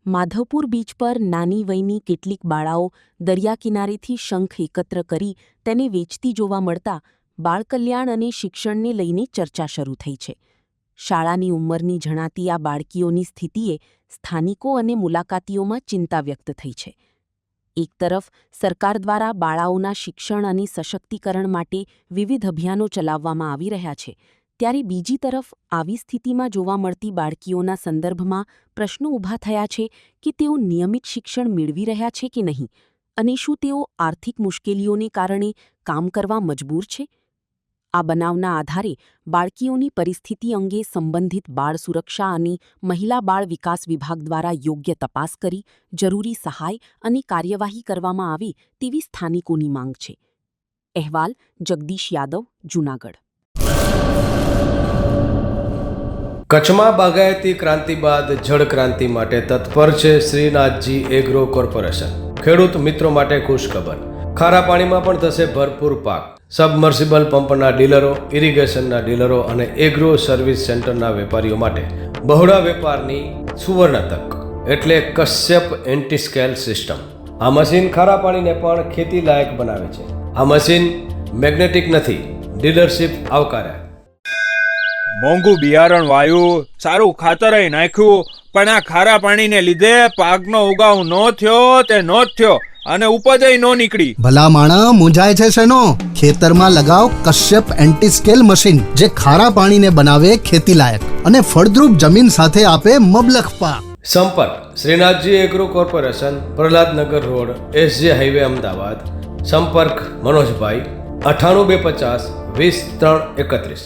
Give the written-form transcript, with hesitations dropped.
Madhavpur beach પર નાની વયની કેટલીક બાળાઓ દરિયા કિનારેથી શંખ એકત્ર કરી તેને વેચતી જોવા મળતા બાળકલ્યાણ અને શિક્ષણને લઈને ચર્ચા શરૂ થઈ છે. શાળાની ઉંમરની જણાતી આ બાળકીઓની સ્થિતિએ સ્થાનિકો અને મુલાકાતીઓમાં ચિંતા વ્યક્ત થઈ છે. એક તરફ સરકાર દ્વારા બાળાઓના શિક્ષણ અને સશક્તિકરણ માટે વિવિધ અભિયાનો ચલાવવામાં આવી રહ્યા છે, ત્યારે બીજી તરફ આવી સ્થિતિમાં જોવા મળતી બાળકીઓના સંદર્ભમાં પ્રશ્નો ઊભા થયા છે કે તેઓ નિયમિત શિક્ષણ મેળવી રહ્યા છે કે નહીં, અને શું તેઓ આર્થિક મુશ્કેલીઓને કારણે કામ કરવા મજબૂર છે. આ બનાવના આધારે બાળકીઓની પરિસ્થિતિ અંગે સંબંધિત બાળ સુરક્ષા અને મહિલા બાળ વિકાસ વિભાગ દ્વારા યોગ્ય તપાસ કરી જરૂરી સહાય અને કાર્યવાહી કરવામાં આવે તેવી સ્થાનિકોની માંગ છે. અહેવાલ જગદીશ યાદવ, જૂનાગઢ. કચ્છમાં બાગાયતી ક્રાંતિ બાદ જળ ક્રાંતિ માટે તત્પર છે શ્રીનાથજી એગ્રો કોર્પોરેશન. ખેડૂત મિત્રો માટે ખુશખબર. ખારા પાણીમાં પણ થશે ભરપૂર પાક. સબમર્સિબલ પંપના ડીલરો, ઇરિગેશનના ડીલરો અને એગ્રો સર્વિસ સેન્ટરના વેપારીઓ માટે બહોળા વેપારની સુવર્ણ તક એટલે કશ્યપ એન્ટીસ્કેલ સિસ્ટમ. આ મશીન ખારા પાણીને પણ ખેતી લાયક બનાવે છે. આ મશીન મેગ્નેટિક નથી. ડીલરશીપ આવકાર્યા. મોંઘું બિયારણ વાયું, સારું ખાતરય નાખ્યું, પણ આ ખારા પાણીને લીધે પાકનો ઉગાવ નો થયો તે નો જ થયો અને ઉપજય નો નીકળી. ભલા માણા મૂંઝાય છે શેનો? ખેતરમાં લગાવ કશ્યપ એન્ટીસ્કેલ મશીન, જે ખારા પાણીને બનાવે ખેતી લાયક અને ફળદ્રુપ જમીન સાથે આપે મબલખ પાક. સંપર્ક Shrinathji agro corporation, Prahlad Nagar road, SJ highway, Ahmedabad. સંપર્ક મનોજભાઈ 98 250 20 331.